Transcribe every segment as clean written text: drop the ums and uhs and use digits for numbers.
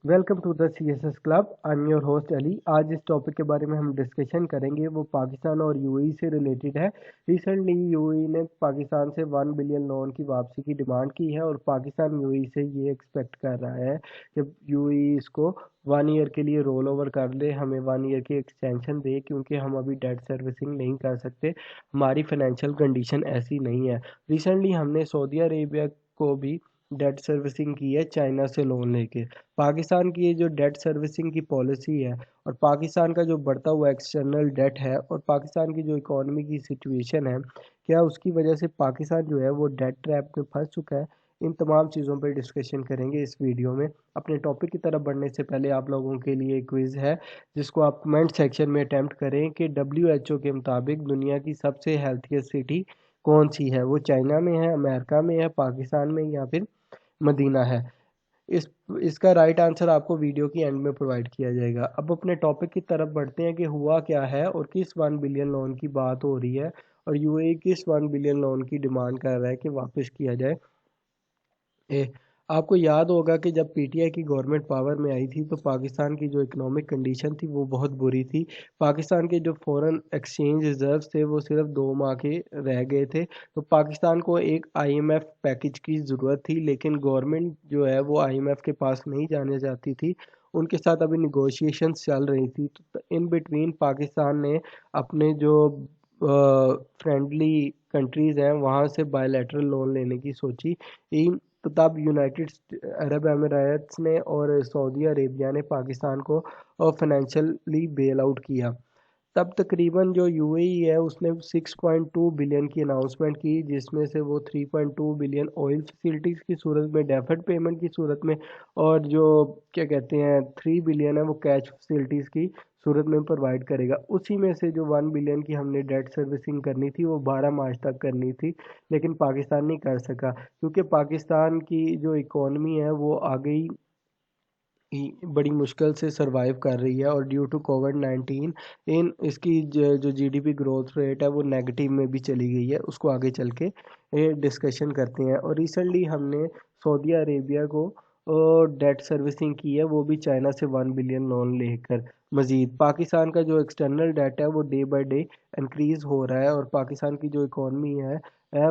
Welcome to the CSS club. I am your host Ali. आज जिस topic के बारे में हम डिस्कशन करेंगे वो पाकिस्तान और यूएई से रिलेटेड है। रिसेंटली यूएई ने पाकिस्तान से 1 बिलियन लोन की वापसी की डिमांड की है और पाकिस्तान यूएई से ये एक्सपेक्ट कर रहा है कि यूएई इसको 1 ईयर के लिए रोल ओवर कर ले, हमें 1 ईयर की एक्सटेंशन दे, क्योंकि हम अभी डेट सर्विसिंग नहीं कर सकते, हमारी फाइनेंशियल कंडीशन ऐसी नहीं है। रिसेंटली हमने सऊदी अरेबिया को भी डेट सर्विसिंग की है चाइना से लोन लेके। पाकिस्तान की ये जो डेट सर्विसिंग की पॉलिसी है और पाकिस्तान का जो बढ़ता हुआ एक्सटर्नल डेट है और पाकिस्तान की जो इकोनॉमी की सिचुएशन है, क्या उसकी वजह से पाकिस्तान जो है वो डेट ट्रैप में फंस चुका है? इन तमाम चीज़ों पर डिस्कशन करेंगे इस वीडियो में। अपने टॉपिक की तरफ बढ़ने से पहले आप लोगों के लिए क्विज़ है जिसको आप कमेंट सेक्शन में अटैम्प्ट करें कि WHO के मुताबिक दुनिया की सबसे हेल्थीएस्ट सिटी कौन सी है। वो चाइना में है, अमेरिका में है, पाकिस्तान में या फिर मदीना है। इस इसका राइट आंसर आपको वीडियो की एंड में प्रोवाइड किया जाएगा। अब अपने टॉपिक की तरफ बढ़ते हैं कि हुआ क्या है और किस 1 बिलियन लोन की बात हो रही है और यूएई किस 1 बिलियन लोन की डिमांड कर रहा है कि वापस किया जाए। ए, आपको याद होगा कि जब पीटीआई की गवर्नमेंट पावर में आई थी तो पाकिस्तान की जो इकोनॉमिक कंडीशन थी वो बहुत बुरी थी। पाकिस्तान के जो फॉरेन एक्सचेंज रिजर्व्स थे वो सिर्फ 2 माह के रह गए थे। तो पाकिस्तान को एक आईएमएफ पैकेज की ज़रूरत थी, लेकिन गवर्नमेंट जो है वो आईएमएफ के पास नहीं जाने चाहती थी। उनके साथ अभी निगोशिएशंस चल रही थी, तो इन बिटवीन पाकिस्तान ने अपने जो फ्रेंडली कंट्रीज़ हैं वहाँ से बायलैटरल लोन लेने की सोची। तो तब यूनाइटेड अरब अमीरात ने और सऊदी अरेबिया ने पाकिस्तान को फाइनेंशियली बेल आउट किया। तब तकरीबन जो यूएई है उसने 6.2 बिलियन की अनाउंसमेंट की, जिसमें से वो 3.2 बिलियन ऑयल फैसिलिटीज़ की सूरत में, डेफर्ड पेमेंट की सूरत में, और जो क्या कहते हैं 3 बिलियन है वो कैश फैसिलिटीज़ की सूरत में प्रोवाइड करेगा। उसी में से जो 1 बिलियन की हमने डेट सर्विसिंग करनी थी वो 12 मार्च तक करनी थी, लेकिन पाकिस्तान नहीं कर सका क्योंकि पाकिस्तान की जो इकॉनमी है वो आ गई बड़ी मुश्किल से सरवाइव कर रही है और ड्यू टू कोविड-19 इन इसकी जो जीडीपी ग्रोथ रेट है वो नेगेटिव में भी चली गई है। उसको आगे चल के डिस्कशन करते हैं। और रिसेंटली हमने सऊदी अरेबिया को डेट सर्विसिंग की है, वो भी चाइना से 1 बिलियन लोन लेकर। मज़ीद पाकिस्तान का जो एक्सटर्नल डेट है वो डे बाय डे इंक्रीज़ हो रहा है और पाकिस्तान की जो इकॉनमी है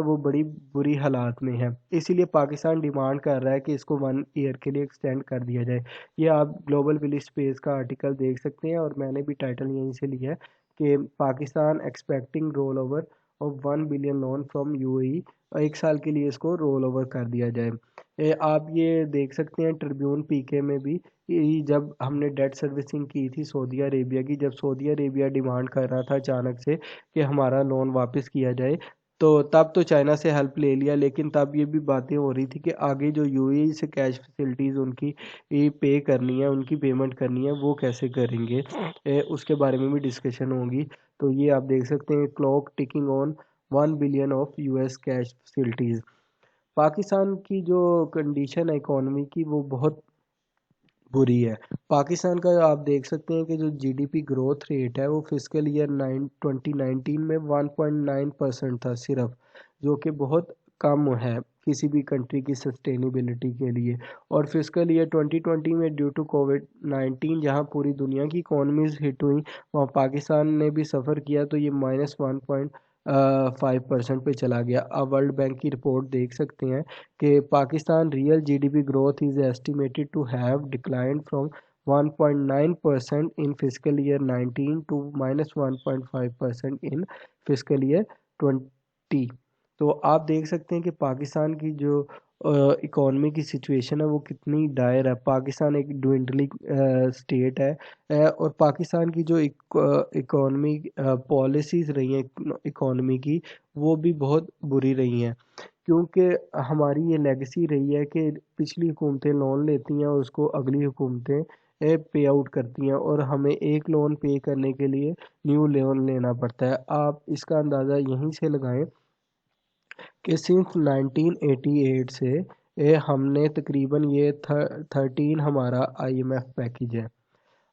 वो बड़ी बुरी हालात में है। इसीलिए पाकिस्तान डिमांड कर रहा है कि इसको 1 ईयर के लिए एक्सटेंड कर दिया जाए। ये आप ग्लोबल विलेज स्पेस का आर्टिकल देख सकते हैं और मैंने भी टाइटल यहीं से लिया है कि Pakistan expecting roll over of 1 billion loan from UAE. 1 साल के लिए इसको रोल ओवर कर दिया जाए। आप ये देख सकते हैं ट्रिब्यून पीके में भी जब हमने डेट सर्विसिंग की थी सऊदी अरेबिया की, जब सऊदी अरेबिया डिमांड कर रहा था अचानक से कि हमारा लोन वापस किया जाए, तो तब तो चाइना से हेल्प ले लिया, लेकिन तब ये भी बातें हो रही थी कि आगे जो यूएई से कैश फैसिलिटीज़ उनकी पे करनी है, उनकी पेमेंट करनी है, वो कैसे करेंगे, उसके बारे में भी डिस्कशन होगी। तो ये आप देख सकते हैं clock ticking on 1 billion of US cash facilities. Pakistan की जो कंडीशन है इकोनॉमी की वो बहुत बुरी है। पाकिस्तान का आप देख सकते हैं कि जो जीडीपी ग्रोथ रेट है वो फिजिकल ईयर 2019 में 1.9% था सिर्फ, जो कि बहुत कम है किसी भी कंट्री की सस्टेनेबिलिटी के लिए। और फिजिकल ईयर 2020 में ड्यू टू कोविड-19 जहां पूरी दुनिया की इकोनॉमीज हिट हुई, वहाँ पाकिस्तान ने भी सफ़र किया, तो ये -1.5% पे चला गया। अब वर्ल्ड बैंक की रिपोर्ट देख सकते हैं कि Pakistan real GDP growth is estimated to have declined from 1.9% in fiscal year 19 to -1.5% in fiscal year 20। तो आप देख सकते हैं कि पाकिस्तान की जो इकोनॉमी की सिचुएशन है वो कितनी डायर है। पाकिस्तान एक ड्विंडलिंग स्टेट है, और पाकिस्तान की जो इकोनॉमी पॉलिसीज़ रही हैं इकोनॉमी की, वो भी बहुत बुरी रही हैं, क्योंकि हमारी ये लेगेसी रही है कि पिछली हुकूमतें लोन लेती हैं और उसको अगली हुकूमतें पे आउट करती हैं और हमें एक लोन पे करने के लिए न्यू लोन लेना पड़ता है। आप इसका अंदाज़ा यहीं से लगाएं कि सिंस 1988 से हमने तकरीबन ये 13 हमारा आईएमएफ पैकेज है।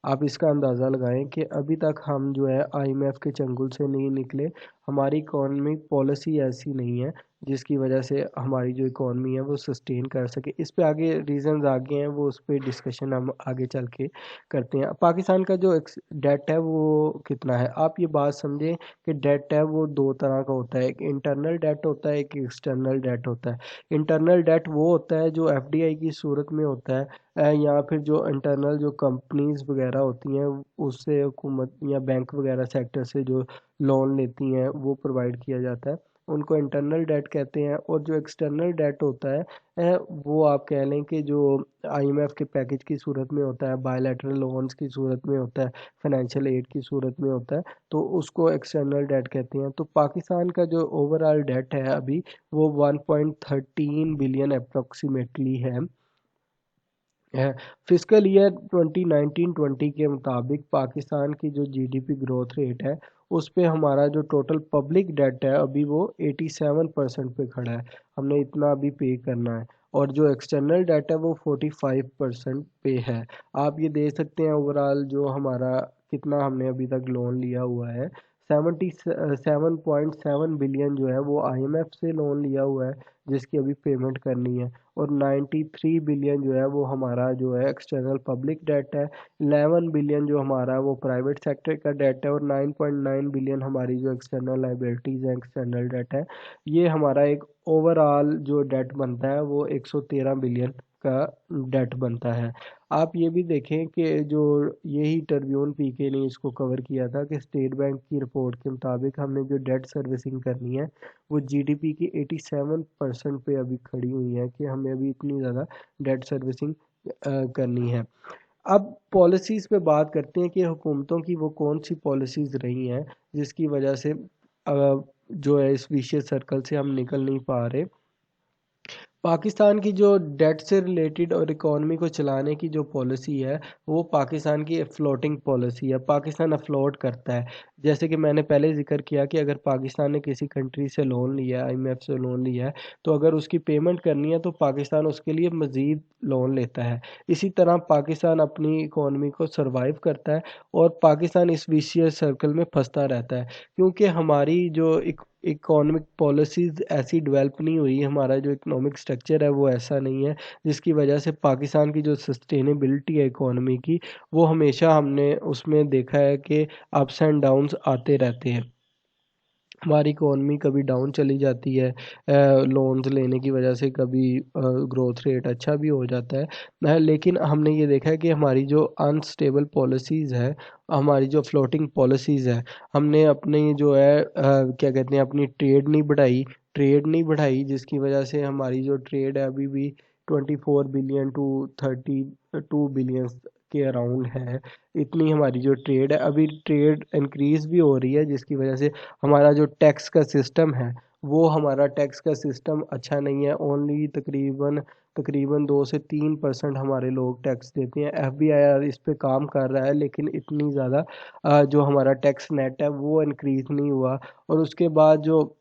आप इसका अंदाज़ा लगाएं कि अभी तक हम जो है आईएमएफ के चंगुल से नहीं निकले। हमारी इकोनॉमिक पॉलिसी ऐसी नहीं है जिसकी वजह से हमारी जो इकॉनमी है वो सस्टेन कर सके। इस पे आगे रीजंस आगे हैं, वो उस पे डिस्कशन हम आगे चल के करते हैं। पाकिस्तान का जो डेट है वो कितना है, आप ये बात समझें कि डेट है वो दो तरह का होता है, एक इंटरनल डेट होता है, एक एक्सटर्नल डेट होता है। इंटरनल डेट वो होता है जो एफडीआई की सूरत में होता है, या फिर जो इंटरनल जो कंपनीज वगैरह होती हैं उससे हुकूमत या बैंक वगैरह सेक्टर से जो लोन लेती हैं वो प्रोवाइड किया जाता है, उनको इंटरनल डेट कहते हैं। और जो एक्सटर्नल डेट होता है वो आप कह लें कि जो आईएमएफ के पैकेज की सूरत में होता है, बायलैटरल लोन्स की सूरत में होता है, फाइनेंशियल एड की सूरत में होता है, तो उसको एक्सटर्नल डेट कहते हैं। तो पाकिस्तान का जो ओवरऑल डेट है अभी वो 1.13 बिलियन अप्रोक्सीमेटली है। फिस्कल ईयर 2019-20 के मुताबिक पाकिस्तान की जो जीडीपी ग्रोथ रेट है उस पे हमारा जो टोटल पब्लिक डेट है अभी वो 87% पे खड़ा है, हमने इतना अभी पे करना है। और जो एक्सटर्नल डेट है वो 45% पे है। आप ये देख सकते हैं ओवरऑल जो हमारा कितना हमने अभी तक लोन लिया हुआ है, 77.7 बिलियन जो है वो आईएमएफ से लोन लिया हुआ है जिसकी अभी पेमेंट करनी है। और 93 बिलियन जो है वो हमारा जो है एक्सटर्नल पब्लिक डेट है। 11 बिलियन जो हमारा है वो प्राइवेट सेक्टर का डेट है। और 9.9 बिलियन हमारी जो एक्सटर्नल लाइबिलिटीज़ हैं, एक्सटर्नल डेट है। ये हमारा एक ओवरऑल जो डेट बनता है वो 113 बिलियन का डेट बनता है। आप ये भी देखें कि जो यही ट्रिब्यून पीके ने इसको कवर किया था कि स्टेट बैंक की रिपोर्ट के मुताबिक हमने जो डेट सर्विसिंग करनी है वो जीडीपी की 87% पे अभी खड़ी हुई है कि हमें अभी इतनी ज़्यादा डेट सर्विसिंग करनी है। अब पॉलिसीज़ पे बात करते हैं कि हुकूमतों की वो कौन सी पॉलिसीज़ रही हैं जिसकी वजह से जो है इस विशियस सर्कल से हम निकल नहीं पा रहे। पाकिस्तान की जो डेट से रिलेटेड और इकॉनमी को चलाने की जो पॉलिसी है वो पाकिस्तान की फ्लोटिंग पॉलिसी है। पाकिस्तान अफ्लोट करता है। जैसे कि मैंने पहले जिक्र किया कि अगर पाकिस्तान ने किसी कंट्री से लोन लिया है, आईएमएफ से लोन लिया है, तो अगर उसकी पेमेंट करनी है तो पाकिस्तान उसके लिए मज़ीद लोन लेता है। इसी तरह पाकिस्तान अपनी इकॉनमी को सर्वाइव करता है और पाकिस्तान इस विशियस सर्कल में फंसता रहता है क्योंकि हमारी जो इकोनॉमिक पॉलिसीज़ ऐसी डेवलप नहीं हुई, हमारा जो इकोनॉमिक स्ट्रक्चर है वो ऐसा नहीं है जिसकी वजह से पाकिस्तान की जो सस्टेनेबिलिटी है इकोनॉमी की वो हमेशा हमने उसमें देखा है कि अप्स एंड डाउन्स आते रहते हैं। हमारी इकोनॉमी कभी डाउन चली जाती है लोन्स लेने की वजह से, कभी ग्रोथ रेट अच्छा भी हो जाता है। लेकिन हमने ये देखा है कि हमारी जो अनस्टेबल पॉलिसीज़ है, हमारी जो फ्लोटिंग पॉलिसीज़ है, हमने अपनी जो है क्या कहते हैं अपनी ट्रेड नहीं बढ़ाई जिसकी वजह से हमारी जो ट्रेड है अभी भी 24 बिलियन टू 32 बिलियन के अराउंड है। इतनी हमारी जो ट्रेड है, अभी ट्रेड इंक्रीज़ भी हो रही है जिसकी वजह से हमारा जो टैक्स का सिस्टम है वो हमारा टैक्स का सिस्टम अच्छा नहीं है। ओनली तकरीबन तकरीबन 2 से 3% हमारे लोग टैक्स देते हैं। एफबीआई इस पे काम कर रहा है लेकिन इतनी ज़्यादा जो हमारा टैक्स नेट है वो इंक्रीज़ नहीं हुआ। और उसके बाद जो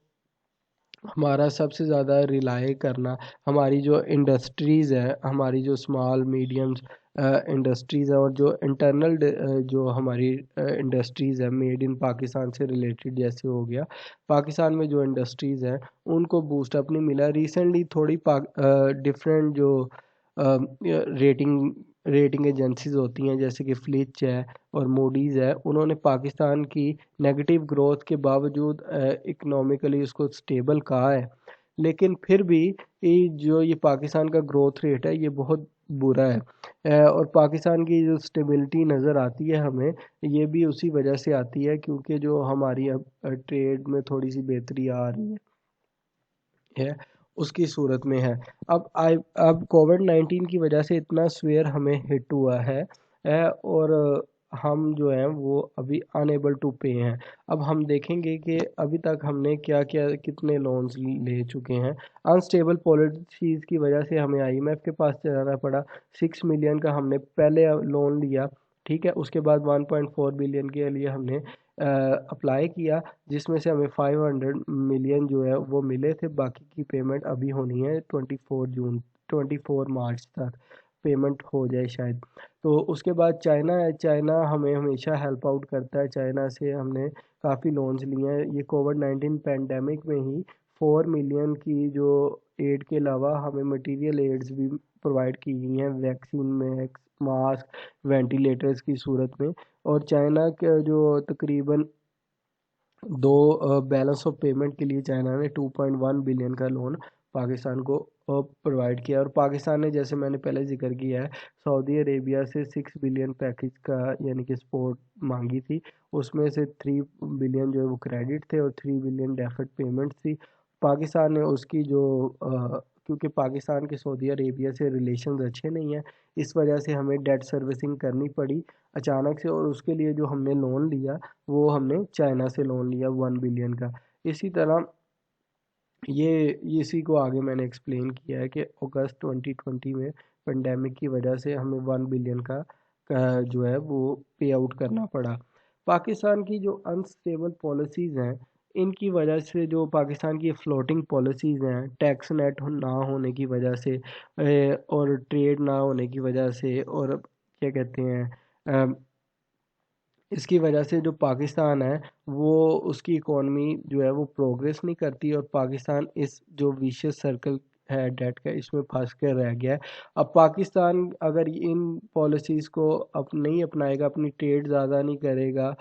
हमारा सबसे ज़्यादा रिलाई करना हमारी जो इंडस्ट्रीज़ है, हमारी जो स्मॉल मीडियम्स इंडस्ट्रीज़ है और जो इंटरनल जो हमारी इंडस्ट्रीज़ है मेड इन पाकिस्तान से रिलेटेड, जैसे हो गया पाकिस्तान में जो इंडस्ट्रीज़ हैं उनको बूस्टअप नहीं मिला। रिसेंटली थोड़ी डिफरेंट जो रेटिंग रेटिंग एजेंसीज होती हैं जैसे कि फ्लिच है और मूडीज़ है, उन्होंने पाकिस्तान की नेगेटिव ग्रोथ के बावजूद इकोनॉमिकली उसको स्टेबल कहा है। लेकिन फिर भी ये पाकिस्तान का ग्रोथ रेट है ये बहुत बुरा है। और पाकिस्तान की जो स्टेबिलिटी नज़र आती है हमें, ये भी उसी वजह से आती है क्योंकि जो हमारी अब ट्रेड में थोड़ी सी बेहतरी आ रही है उसकी सूरत में है। अब कोविड-19 की वजह से इतना स्वेयर हमें हिट हुआ है और हम जो हैं वो अभी अनएबल टू पे हैं। अब हम देखेंगे कि अभी तक हमने क्या क्या कितने लोन्स ले चुके हैं। अनस्टेबल पॉलिसीज़ की वजह से हमें आईएमएफ के पास जाना पड़ा। 6 मिलियन का हमने पहले लोन लिया, ठीक है, उसके बाद 1.4 बिलियन के लिए हमने अप्लाई किया जिसमें से हमें 500 मिलियन जो है वो मिले थे। बाकी की पेमेंट अभी होनी है 24 मार्च तक पेमेंट हो जाए शायद। तो उसके बाद चाइना है, चाइना हमें हमेशा हेल्प आउट करता है। चाइना से हमने काफ़ी लोन्स लिए हैं। ये कोविड-19 पैंडेमिक में ही 4 ملین کی جو ایڈ کے علاوہ ہمیں مٹیریل ایڈز بھی پرووائڈ کی گئی ہیں، ویکسین میں، ماسک، وینٹیلیٹرز کی صورت میں. اور چائنا کا جو تقریباً بیلنس آف پیمنٹ کے لیے چائنا نے 2.1 بلین کا لون پاکستان کو پرووائڈ کیا. اور پاکستان نے جیسے میں نے پہلے ذکر کیا ہے سعودی عربیہ سے 6 بلین پیکج کا یعنی کہ سپورٹ مانگی تھی. اس میں سے 3 بلین جو ہے وہ کریڈٹ تھے اور 3 بلین ڈیفرڈ پیمنٹ تھی. پاکستان نے اس کی جو کیونکہ پاکستان کے سعودی عربیہ سے ریلیشنز اچھے نہیں ہیں، اس وجہ سے ہمیں ڈیٹ سروسنگ کرنی پڑی اچانک سے. اور اس کے لیے جو ہم نے لون لیا وہ ہم نے چائنا سے لون لیا 1 بلین کا. اسی طرح اسی کو آگے میں نے ایکسپلین کیا ہے کہ اگست 2020 میں پینڈیمک کی وجہ سے ہمیں 1 بلین کا جو ہے وہ پے آؤٹ کرنا پڑا. پاکستان کی جو انسٹیبل پالیسیز ہیں ان کی وجہ سے، جو پاکستان کی فلوٹنگ پالیسیز ہیں، ٹیکس نیٹ نہ ہونے کی وجہ سے اور ٹریڈ نہ ہونے کی وجہ سے، اور کیا کہتے ہیں اس کی وجہ سے جو پاکستان ہے وہ اس کی اکانومی جو ہے وہ پروگریس نہیں کرتی، اور پاکستان اس جو ویشیس سرکل ہے ڈیٹ کا اس میں پھنس کر رہ گیا ہے. اب پاکستان اگر ان پالیسیز کو نہیں اپنائے گا، اپنی ٹریڈ زیادہ نہیں کرے گا،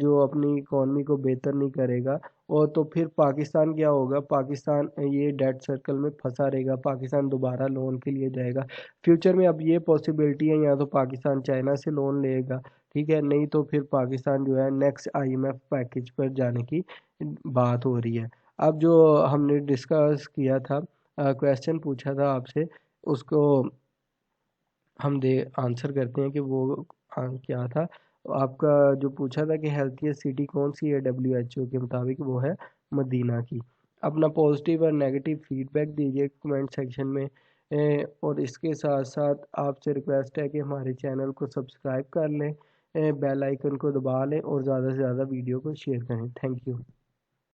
جو اپنی اکانومی کو بہتر نہیں کرے گا، اور تو پھر پاکستان کیا ہوگا، پاکستان یہ ڈیٹ سرکل میں پھنسا رہے گا، پاکستان دوبارہ لون کے لیے جائے گا. فیوچر میں اب یہ پاسبلٹی ہے یا تو پاکستان چائنا سے لون لے گا، ٹھیک ہے، نہیں تو پھر پاکستان جو ہے نیکسٹ IMF پیکج پر جانے کی بات ہو رہی ہے. اب جو ہم نے ڈسکس کیا تھا، کویسچن پوچھا تھا آپ سے، اس کو ہم آنسر کرتے ہیں کہ وہ کیا تھا. آپ کا جو پوچھا تھا کہ ہیلتھیسٹ سٹی کون سی ہے WHO کے مطابق، وہ ہے مدینہ کی. اپنا پازیٹیو اور نیگیٹو فیڈ بیک دیجیے کمنٹ سیکشن میں، اور اس کے ساتھ ساتھ آپ سے ریکویسٹ ہے کہ ہمارے چینل کو سبسکرائب کر لیں، بیل آئیکن کو دبا لیں اور زیادہ سے زیادہ ویڈیو کو شیئر کریں. Thank you.